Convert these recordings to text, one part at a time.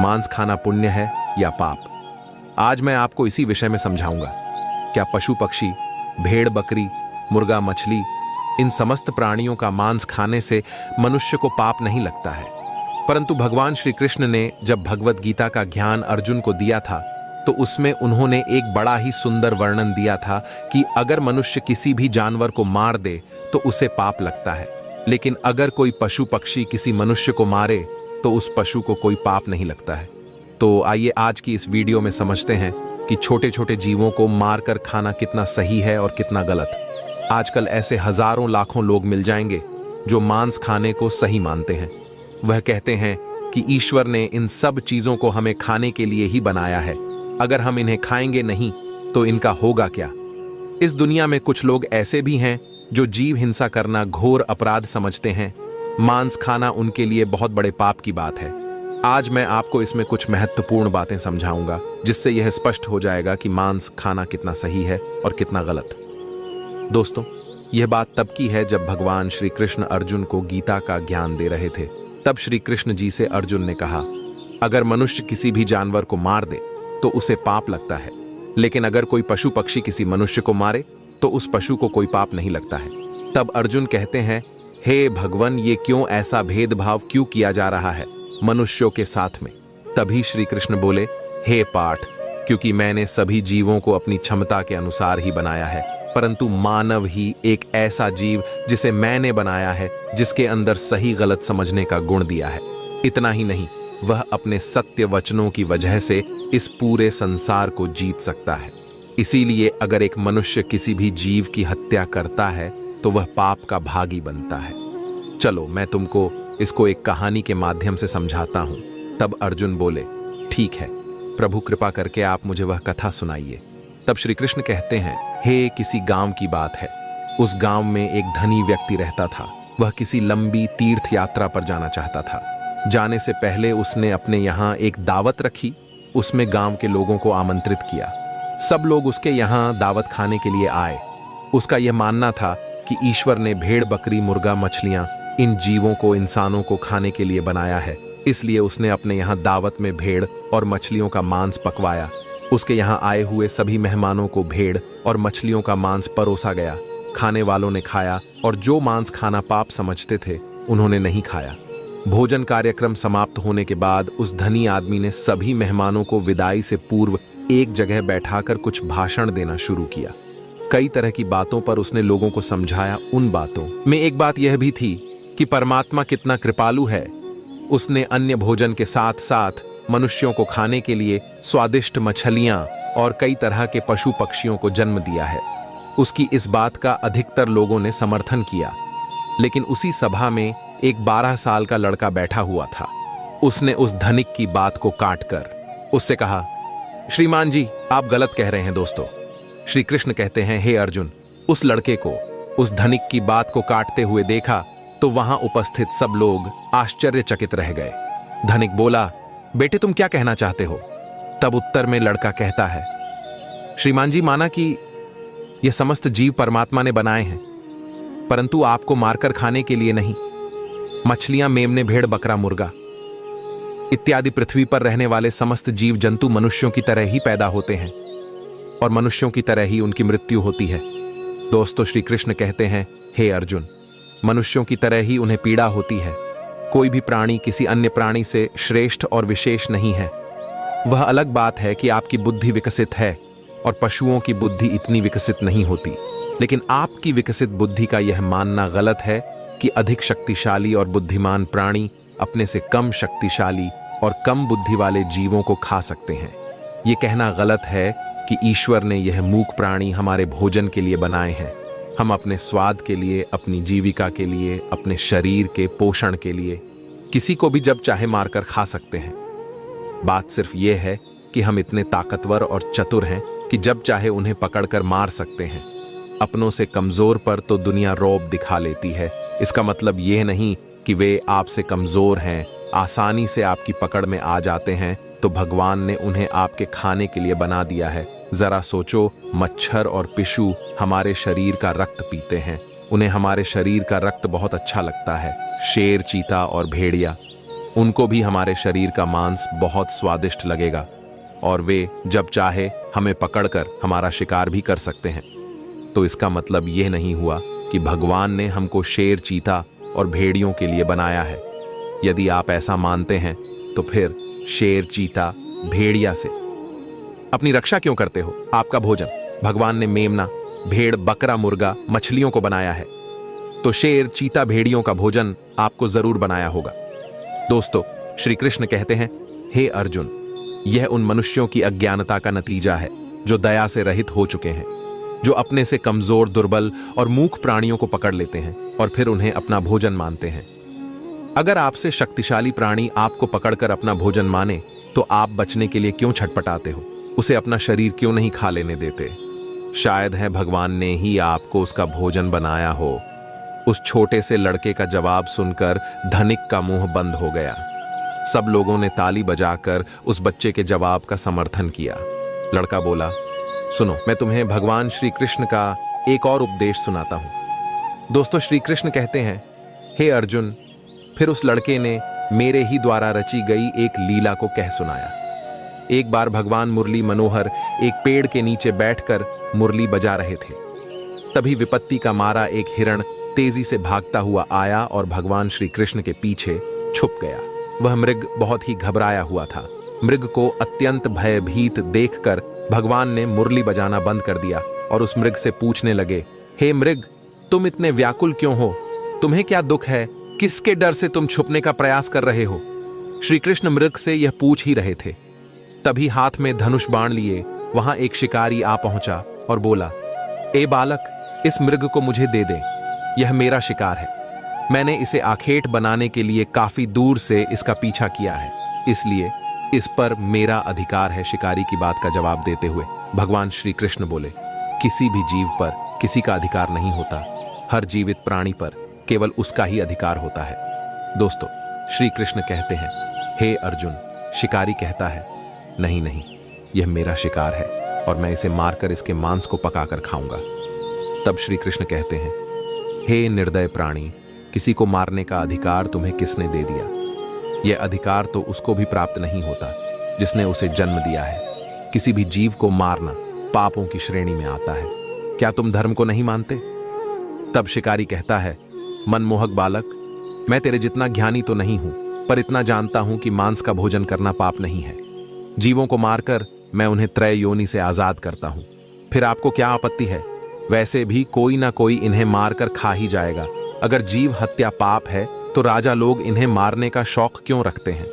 मांस खाना पुण्य है या पाप? आज मैं आपको इसी विषय में समझाऊंगा। क्या पशु पक्षी, भेड़ बकरी, मुर्गा मछली, इन समस्त प्राणियों का मांस खाने से मनुष्य को पाप नहीं लगता है? परंतु भगवान श्री कृष्ण ने जब भगवत गीता का ज्ञान अर्जुन को दिया था तो उसमें उन्होंने एक बड़ा ही सुंदर वर्णन दिया था कि अगर मनुष्य किसी भी जानवर को मार दे तो उसे पाप लगता है, लेकिन अगर कोई पशु पक्षी किसी मनुष्य को मारे तो उस पशु को कोई पाप नहीं लगता है। तो आइए आज की इस वीडियो में समझते हैं कि छोटे छोटे जीवों को मारकर खाना कितना सही है और कितना गलत। आजकल ऐसे हजारों लाखों लोग मिल जाएंगे जो मांस खाने को सही मानते हैं। वह कहते हैं कि ईश्वर ने इन सब चीजों को हमें खाने के लिए ही बनाया है, अगर हम इन्हें खाएंगे नहीं तो इनका होगा क्या। इस दुनिया में कुछ लोग ऐसे भी हैं जो जीव हिंसा करना घोर अपराध समझते हैं। मांस खाना उनके लिए बहुत बड़े पाप की बात है। आज मैं आपको इसमें कुछ महत्वपूर्ण बातें समझाऊंगा जिससे यह स्पष्ट हो जाएगा कि मांस खाना कितना सही है और कितना गलत। दोस्तों, यह बात तब की है जब भगवान श्री कृष्ण अर्जुन को गीता का ज्ञान दे रहे थे। तब श्री कृष्ण जी से अर्जुन ने कहा, अगर मनुष्य किसी भी जानवर को मार दे तो उसे पाप लगता है, लेकिन अगर कोई पशु पक्षी किसी मनुष्य को मारे तो उस पशु को कोई पाप नहीं लगता है। तब अर्जुन कहते हैं, हे भगवान, ये क्यों ऐसा भेदभाव क्यों किया जा रहा है मनुष्यों के साथ में? तभी श्री कृष्ण बोले, हे पार्थ, क्योंकि मैंने सभी जीवों को अपनी क्षमता के अनुसार ही बनाया है, परंतु मानव ही एक ऐसा जीव जिसे मैंने बनाया है, जिसके अंदर सही गलत समझने का गुण दिया है। इतना ही नहीं, वह अपने सत्य वचनों की वजह से इस पूरे संसार को जीत सकता है। इसीलिए अगर एक मनुष्य किसी भी जीव की हत्या करता है तो वह पाप का भागी बनता है। चलो मैं तुमको इसको एक कहानी के माध्यम से समझाता हूं। तब अर्जुन बोले, ठीक है प्रभु, कृपा करके आप मुझे वह कथा सुनाइए। तब श्री कृष्ण कहते हैं, हे किसी गांव की बात है। उस गांव में एक धनी व्यक्ति रहता था। वह किसी लंबी तीर्थ यात्रा पर जाना चाहता था। जाने से पहले उसने अपने यहाँ एक दावत रखी। उसमें गांव के लोगों को आमंत्रित किया। सब लोग उसके यहाँ दावत खाने के लिए आए। उसका यह मानना था कि ईश्वर ने भेड़ बकरी मुर्गा मछलियां इन जीवों को इंसानों को खाने के लिए बनाया है, इसलिए उसने अपने यहाँ दावत में भेड़ और मछलियों का मांस पकवाया। उसके यहाँ आए हुए सभी मेहमानों को भेड़ और मछलियों का मांस परोसा गया। खाने वालों ने खाया और जो मांस खाना पाप समझते थे उन्होंने नहीं खाया। भोजन कार्यक्रम समाप्त होने के बाद उस धनी आदमी ने सभी मेहमानों को विदाई से पूर्व एक जगह बैठाकर कुछ भाषण देना शुरू किया। कई तरह की बातों पर उसने लोगों को समझाया। उन बातों में एक बात यह भी थी कि परमात्मा कितना कृपालु है। उसने अन्य भोजन के साथ साथ मनुष्यों को खाने के लिए स्वादिष्ट मछलियां और कई तरह के पशु पक्षियों को जन्म दिया है। उसकी इस बात का अधिकतर लोगों ने समर्थन किया। लेकिन उसी सभा में एक 12 साल का लड़का बैठा हुआ था। उसने उस धनिक की बात को काटकर उससे कहा, श्रीमान जी, आप गलत कह रहे हैं दोस्तों। श्री कृष्ण कहते हैं, हे अर्जुन, उस लड़के को उस धनिक की बात को काटते हुए देखा तो वहां उपस्थित सब लोग आश्चर्यचकित रह गए। धनिक बोला, बेटे तुम क्या कहना चाहते हो? तब उत्तर में लड़का कहता है, श्रीमान जी, माना कि ये समस्त जीव परमात्मा ने बनाए हैं, परंतु आपको मारकर खाने के लिए नहीं। मछलियां, मेमने, भेड़ बकरा मुर्गा इत्यादि पृथ्वी पर रहने वाले समस्त जीव जंतु मनुष्यों की तरह ही पैदा होते हैं और मनुष्यों की तरह ही उनकी मृत्यु होती है। दोस्तों, श्री कृष्ण कहते हैं, हे अर्जुन, मनुष्यों की तरह ही उन्हें पीड़ा होती है। कोई भी प्राणी किसी अन्य प्राणी से श्रेष्ठ और विशेष नहीं है। वह अलग बात है कि आपकी बुद्धि विकसित है और पशुओं की बुद्धि इतनी विकसित नहीं होती। लेकिन आपकी विकसित बुद्धि का यह मानना गलत है कि अधिक शक्तिशाली और बुद्धिमान प्राणी अपने से कम शक्तिशाली और कम बुद्धि वाले जीवों को खा सकते हैं। यह कहना गलत है कि ईश्वर ने यह मूक प्राणी हमारे भोजन के लिए बनाए हैं। हम अपने स्वाद के लिए, अपनी जीविका के लिए, अपने शरीर के पोषण के लिए किसी को भी जब चाहे मारकर खा सकते हैं। बात सिर्फ यह है कि हम इतने ताकतवर और चतुर हैं कि जब चाहे उन्हें पकड़कर मार सकते हैं। अपनों से कमजोर पर तो दुनिया रौब दिखा लेती है। इसका मतलब यह नहीं कि वे आपसे कमजोर हैं, आसानी से आपकी पकड़ में आ जाते हैं तो भगवान ने उन्हें आपके खाने के लिए बना दिया है। जरा सोचो, मच्छर और पिशु हमारे शरीर का रक्त पीते हैं। उन्हें हमारे शरीर का रक्त बहुत अच्छा लगता है। शेर, चीता और भेड़िया उनको भी हमारे शरीर का मांस बहुत स्वादिष्ट लगेगा और वे जब चाहे हमें पकड़कर हमारा शिकार भी कर सकते हैं। तो इसका मतलब यह नहीं हुआ कि भगवान ने हमको शेर, चीता और भेड़ियों के लिए बनाया है। यदि आप ऐसा मानते हैं तो फिर शेर, चीता, भेड़िया से अपनी रक्षा क्यों करते हो? आपका भोजन भगवान ने मेमना, भेड़, बकरा, मुर्गा, मछलियों को बनाया है, तो शेर, चीता, भेड़ियों का भोजन आपको जरूर बनाया होगा। दोस्तों, श्री कृष्ण कहते हैं, हे अर्जुन, यह उन मनुष्यों की अज्ञानता का नतीजा है जो दया से रहित हो चुके हैं, जो अपने से कमजोर, दुर्बल और मूक प्राणियों को पकड़ लेते हैं और फिर उन्हें अपना भोजन मानते हैं। अगर आपसे शक्तिशाली प्राणी आपको पकड़कर अपना भोजन माने तो आप बचने के लिए क्यों छटपटाते हो? उसे अपना शरीर क्यों नहीं खा लेने देते? शायद है भगवान ने ही आपको उसका भोजन बनाया हो। उस छोटे से लड़के का जवाब सुनकर धनिक का मुंह बंद हो गया। सब लोगों ने ताली बजाकर उस बच्चे के जवाब का समर्थन किया। लड़का बोला, सुनो, मैं तुम्हें भगवान श्री कृष्ण का एक और उपदेश सुनाता हूं। दोस्तों, श्री कृष्ण कहते हैं, हे अर्जुन, फिर उस लड़के ने मेरे ही द्वारा रची गई एक लीला को कह सुनाया। एक बार भगवान मुरली मनोहर एक पेड़ के नीचे बैठकर मुरली बजा रहे थे। तभी विपत्ति का मारा एक हिरण तेजी से भागता हुआ आया और भगवान श्री कृष्ण के पीछे छुप गया। वह मृग बहुत ही घबराया हुआ था। मृग को अत्यंत भयभीत देखकर भगवान ने मुरली बजाना बंद कर दिया और उस मृग से पूछने लगे, हे मृग, तुम इतने व्याकुल क्यों हो? तुम्हें क्या दुख है? किसके डर से तुम छुपने का प्रयास कर रहे हो? श्री कृष्ण मृग से यह पूछ ही रहे थे। तभी हाथ में धनुष बाण लिए वहां एक शिकारी आ पहुंचा और बोला, ए बालक, इस मृग को मुझे दे दे। यह मेरा शिकार है। मैंने इसे आखेट बनाने के लिए काफी दूर से इसका पीछा किया है, इसलिए इस पर मेरा अधिकार है। शिकारी की बात का जवाब देते हुए भगवान श्री कृष्ण बोले, किसी भी जीव पर किसी का अधिकार नहीं होता। हर जीवित प्राणी पर केवल उसका ही अधिकार होता है। दोस्तों, श्री कृष्ण कहते हैं, हे अर्जुन, शिकारी कहता है, नहीं नहीं, यह मेरा शिकार है और मैं इसे मारकर इसके मांस को पकाकर खाऊंगा। तब श्री कृष्ण कहते हैं, हे निर्दय प्राणी, किसी को मारने का अधिकार तुम्हें किसने दे दिया? यह अधिकार तो उसको भी प्राप्त नहीं होता जिसने उसे जन्म दिया है। किसी भी जीव को मारना पापों की श्रेणी में आता है। क्या तुम धर्म को नहीं मानते? तब शिकारी कहता है, मनमोहक बालक, मैं तेरे जितना ज्ञानी तो नहीं हूं, पर इतना जानता हूं कि मांस का भोजन करना पाप नहीं है। जीवों को मारकर मैं उन्हें त्रय योनि से आजाद करता हूं। फिर आपको क्या आपत्ति है? वैसे भी कोई ना कोई इन्हें मारकर खा ही जाएगा। अगर जीव हत्या पाप है तो राजा लोग इन्हें मारने का शौक क्यों रखते हैं?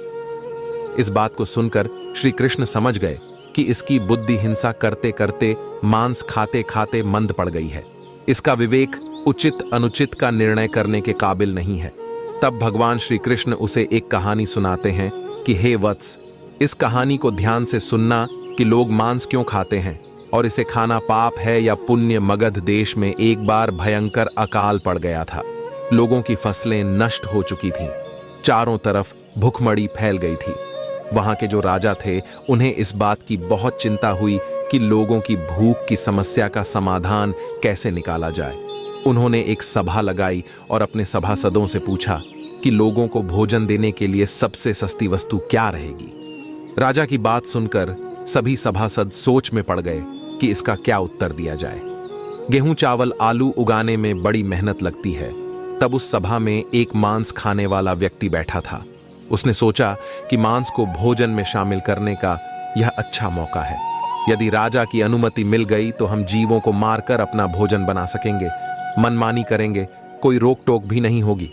इस बात को सुनकर श्री कृष्ण समझ गए कि इसकी बुद्धि हिंसा करते करते, मांस खाते खाते मंद पड़ गई है। इसका विवेक उचित अनुचित का निर्णय करने के काबिल नहीं है। तब भगवान श्री कृष्ण उसे एक कहानी सुनाते हैं कि हे वत्स, इस कहानी को ध्यान से सुनना कि लोग मांस क्यों खाते हैं और इसे खाना पाप है या पुण्य। मगध देश में एक बार भयंकर अकाल पड़ गया था। लोगों की फसलें नष्ट हो चुकी थीं। चारों तरफ भुखमरी फैल गई थी। वहां के जो राजा थे, उन्हें इस बात की बहुत चिंता हुई कि लोगों की भूख की समस्या का समाधान कैसे निकाला जाए। उन्होंने एक सभा लगाई और अपने सभासदों से पूछा कि लोगों को भोजन देने के लिए सबसे सस्ती वस्तु क्या रहेगी। राजा की बात सुनकर सभी सभासद सोच में पड़ गए कि इसका क्या उत्तर दिया जाए। गेहूं, चावल, आलू उगाने में बड़ी मेहनत लगती है। तब उस सभा में एक मांस खाने वाला व्यक्ति बैठा था। उसने सोचा कि मांस को भोजन में शामिल करने का यह अच्छा मौका है। यदि राजा की अनुमति मिल गई तो हम जीवों को मारकर अपना भोजन बना सकेंगे, मनमानी करेंगे, कोई रोक टोक भी नहीं होगी।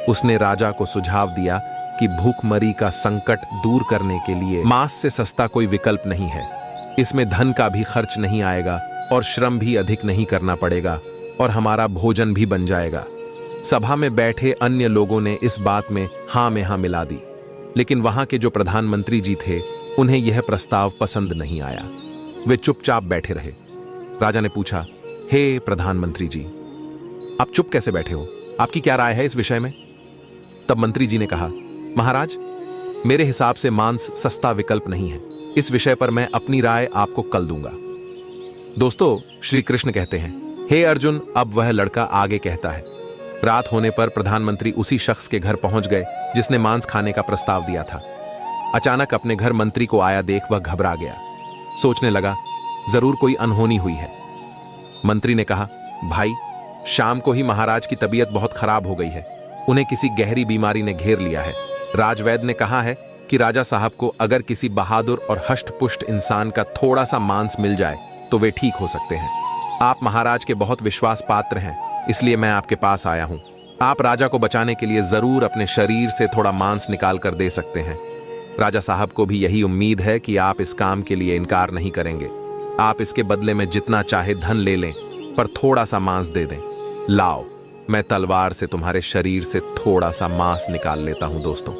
उसने राजा को सुझाव दिया कि भूखमरी का संकट दूर करने के लिए मांस से सस्ता कोई विकल्प नहीं है। इसमें धन का भी खर्च नहीं आएगा और श्रम भी अधिक नहीं करना पड़ेगा और हमारा भोजन भी बन जाएगा। सभा में बैठे अन्य लोगों ने इस बात में हाँ मिला दी, लेकिन वहां के जो प्रधानमंत्री जी थे, उन्हें यह प्रस्ताव पसंद नहीं आया। वे चुपचाप बैठे रहे। राजा ने पूछा, हे प्रधानमंत्री जी, आप चुप कैसे बैठे हो? आपकी क्या राय है इस विषय में? तब मंत्री जी ने कहा, महाराज, मेरे हिसाब से मांस सस्ता विकल्प नहीं है। इस विषय पर मैं अपनी राय आपको कल दूंगा। दोस्तों, श्री कृष्ण कहते हैं, हे अर्जुन, अब वह लड़का आगे कहता है, रात होने पर प्रधानमंत्री उसी शख्स के घर पहुंच गए जिसने मांस खाने का प्रस्ताव दिया था। अचानक अपने घर मंत्री को आया देख वह घबरा गया। सोचने लगा, जरूर कोई अनहोनी हुई है। मंत्री ने कहा, भाई, शाम को ही महाराज की तबीयत बहुत खराब हो गई है। उन्हें किसी गहरी बीमारी ने घेर लिया है। राजवैद्य ने कहा है कि राजा साहब को अगर किसी बहादुर और हष्टपुष्ट इंसान का थोड़ा सा मांस मिल जाए तो वे ठीक हो सकते हैं। आप महाराज के बहुत विश्वास पात्र हैं, इसलिए मैं आपके पास आया हूं। आप राजा को बचाने के लिए जरूर अपने शरीर से थोड़ा मांस निकाल कर दे सकते हैं। राजा साहब को भी यही उम्मीद है कि आप इस काम के लिए इनकार नहीं करेंगे। आप इसके बदले में जितना चाहे धन ले लें, पर थोड़ा सा मांस दे दें। लाओ, मैं तलवार से तुम्हारे शरीर से थोड़ा सा मांस निकाल लेता हूं। दोस्तों,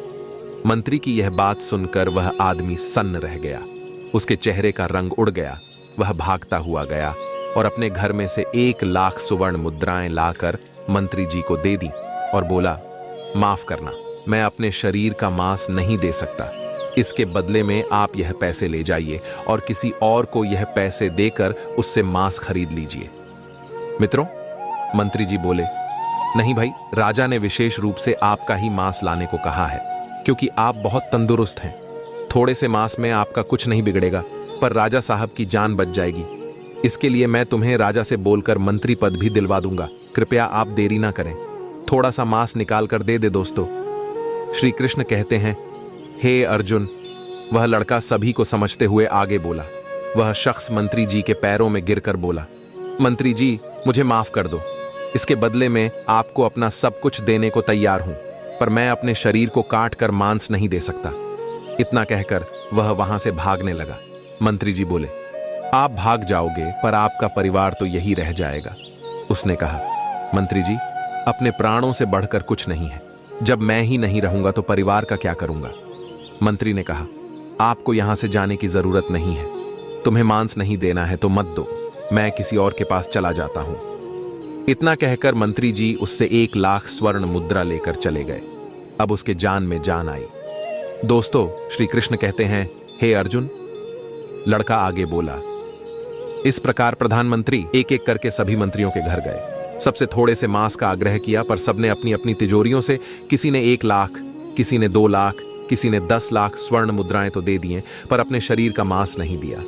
मंत्री की यह बात सुनकर वह आदमी सन्न रह गया। उसके चेहरे का रंग उड़ गया। वह भागता हुआ गया और अपने घर में से 1,00,000 सुवर्ण मुद्राएं लाकर मंत्री जी को दे दी और बोला, माफ करना, मैं अपने शरीर का मांस नहीं दे सकता। इसके बदले में आप यह पैसे ले जाइए और किसी और को यह पैसे देकर उससे मांस खरीद लीजिए। मित्रों, मंत्री जी बोले, नहीं भाई, राजा ने विशेष रूप से आपका ही मांस लाने को कहा है, क्योंकि आप बहुत तंदुरुस्त हैं। थोड़े से मांस में आपका कुछ नहीं बिगड़ेगा, पर राजा साहब की जान बच जाएगी। इसके लिए मैं तुम्हें राजा से बोलकर मंत्री पद भी दिलवा दूंगा। कृपया आप देरी ना करें, थोड़ा सा मांस निकाल कर दे दे। दोस्तों, श्री कृष्ण कहते हैं, हे अर्जुन। वह लड़का सभी को समझते हुए आगे बोला। वह शख्स मंत्री जी के पैरों में गिरकर बोला, मंत्री जी, मुझे माफ कर दो। इसके बदले में आपको अपना सब कुछ देने को तैयार हूं, पर मैं अपने शरीर को काट कर मांस नहीं दे सकता। इतना कहकर वह वहां से भागने लगा। मंत्री जी बोले, आप भाग जाओगे, पर आपका परिवार तो यही रह जाएगा। उसने कहा, मंत्री जी, अपने प्राणों से बढ़कर कुछ नहीं है। जब मैं ही नहीं रहूंगा तो परिवार का क्या करूंगा। मंत्री ने कहा, आपको यहां से जाने की जरूरत नहीं है। तुम्हें मांस नहीं देना है तो मत दो, मैं किसी और के पास चला जाता हूं। इतना कहकर मंत्री जी उससे 1,00,000 स्वर्ण मुद्रा लेकर चले गए। अब उसके जान में जान आई। दोस्तों, श्री कृष्ण कहते हैं, हे अर्जुन। लड़का आगे बोला। इस प्रकार प्रधानमंत्री एक एक करके सभी मंत्रियों के घर गए। सबसे थोड़े से मांस का आग्रह किया, पर सबने अपनी अपनी तिजोरियों से, किसी ने 1,00,000, किसी ने 2,00,000, किसी ने 10,00,000 स्वर्ण मुद्राएं तो दे दिए, पर अपने शरीर का मांस नहीं दिया।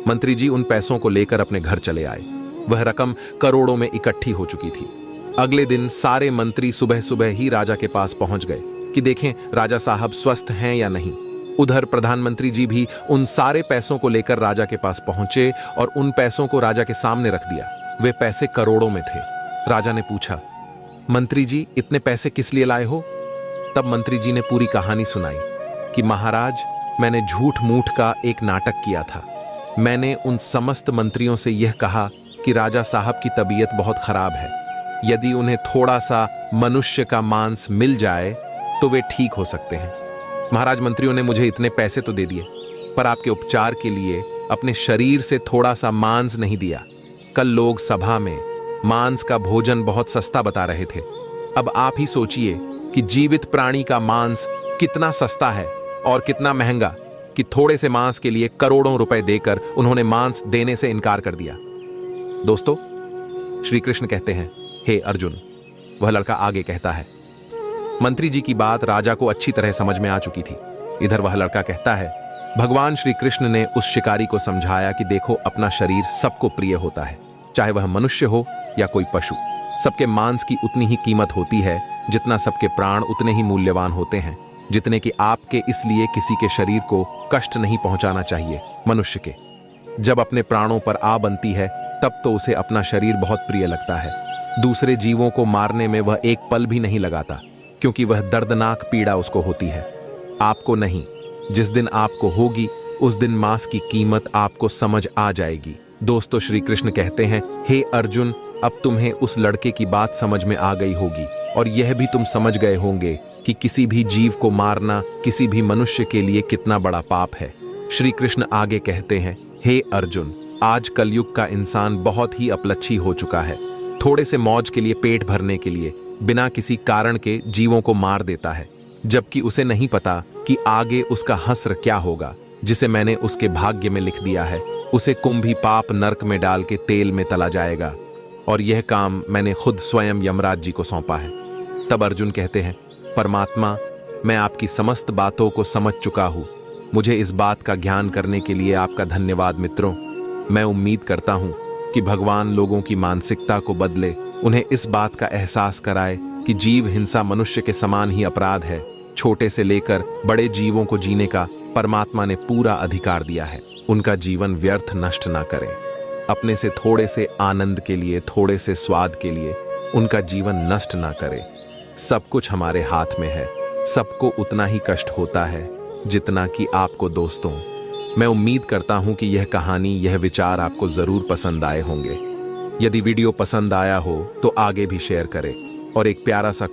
मंत्री जी उन पैसों को लेकर अपने घर चले आए। वह रकम करोड़ों में इकट्ठी हो चुकी थी। अगले दिन सारे मंत्री सुबह सुबह ही राजा के पास पहुंच गए कि देखें राजा साहब स्वस्थ हैं या नहीं। उधर प्रधानमंत्री जी भी उन सारे पैसों को लेकर राजा के पास पहुंचे और उन पैसों को राजा के सामने रख दिया। वे पैसे करोड़ों में थे। राजा ने पूछा, मंत्री जी, इतने पैसे किस लिए लाए हो? तब मंत्री जी ने पूरी कहानी सुनाई कि महाराज, मैंने झूठ मूठ का एक नाटक किया था। मैंने उन समस्त मंत्रियों से यह कहा कि राजा साहब की तबीयत बहुत खराब है, यदि उन्हें थोड़ा सा मनुष्य का मांस मिल जाए तो वे ठीक हो सकते हैं। महाराज, मंत्रियों ने मुझे इतने पैसे तो दे दिए, पर आपके उपचार के लिए अपने शरीर से थोड़ा सा मांस नहीं दिया। कल लोग सभा में मांस का भोजन बहुत सस्ता बता रहे थे। अब आप ही सोचिए कि जीवित प्राणी का मांस कितना सस्ता है और कितना महंगा, कि थोड़े से मांस के लिए करोड़ों रुपए देकर उन्होंने मांस देने से इनकार कर दिया। दोस्तों, श्री कृष्ण कहते हैं, हे अर्जुन। वह लड़का आगे कहता है, मंत्री जी की बात राजा को अच्छी तरह समझ में आ चुकी थी। इधर वह लड़का कहता है, भगवान श्री कृष्ण ने उस शिकारी को समझाया कि देखो, अपना शरीर सबको प्रिय होता है, चाहे वह मनुष्य हो या कोई पशु। सबके मांस की उतनी ही कीमत होती है जितना सबके प्राण उतने ही मूल्यवान होते हैं, जितने कि आपके। इसलिए किसी के शरीर को कष्ट नहीं पहुंचाना चाहिए। मनुष्य के जब अपने प्राणों पर आ बनती है तब तो उसे अपना शरीर बहुत प्रिय लगता है। दूसरे जीवों को मारने में वह एक पल भी नहीं लगाता, क्योंकि वह दर्दनाक पीड़ा उसको होती है। आपको नहीं, जिस दिन आपको होगी उस दिन मांस की कीमत आपको समझ आ जाएगी। दोस्तों, श्री कृष्ण कहते हैं, हे अर्जुन, अब तुम्हें उस लड़के की बात समझ में आ गई होगी और यह भी तुम समझ गए होंगे कि किसी भी जीव को मारना किसी भी मनुष्य के लिए कितना बड़ा पाप है। श्री कृष्ण आगे कहते हैं, हे अर्जुन, आज कलयुग का इंसान बहुत ही अपलच्छी हो चुका है। थोड़े से मौज के लिए, पेट भरने के लिए बिना किसी कारण के जीवों को मार देता है, जबकि उसे नहीं पता कि आगे उसका हश्र क्या होगा। जिसे मैंने उसके भाग्य में लिख दिया है, उसे कुंभी पाप नरक में डाल के तेल में तला जाएगा, और यह काम मैंने खुद स्वयं यमराज जी को सौंपा है। तब अर्जुन कहते हैं, परमात्मा, मैं आपकी समस्त बातों को समझ चुका हूं। मुझे इस बात का ज्ञान करने के लिए आपका धन्यवाद मित्रों। मैं उम्मीद करता हूं कि भगवान लोगों की मानसिकता को बदले, उन्हें इस बात का एहसास कराए कि जीव हिंसा मनुष्य के समान ही अपराध है। छोटे से लेकर बड़े जीवों को जीने का परमात्मा ने पूरा अधिकार दिया है। उनका जीवन व्यर्थ नष्ट ना करें। अपने से थोड़े से आनंद के लिए, थोड़े से स्वाद के लिए उनका जीवन नष्ट ना करें। सब कुछ हमारे हाथ में है। सबको उतना ही कष्ट होता है जितना कि आपको दोस्तों। मैं उम्मीद करता हूं कि यह कहानी, यह विचार आपको जरूर पसंद आए होंगे। यदि वीडियो पसंद आया हो तो आगे भी शेयर करें और एक प्यारा सा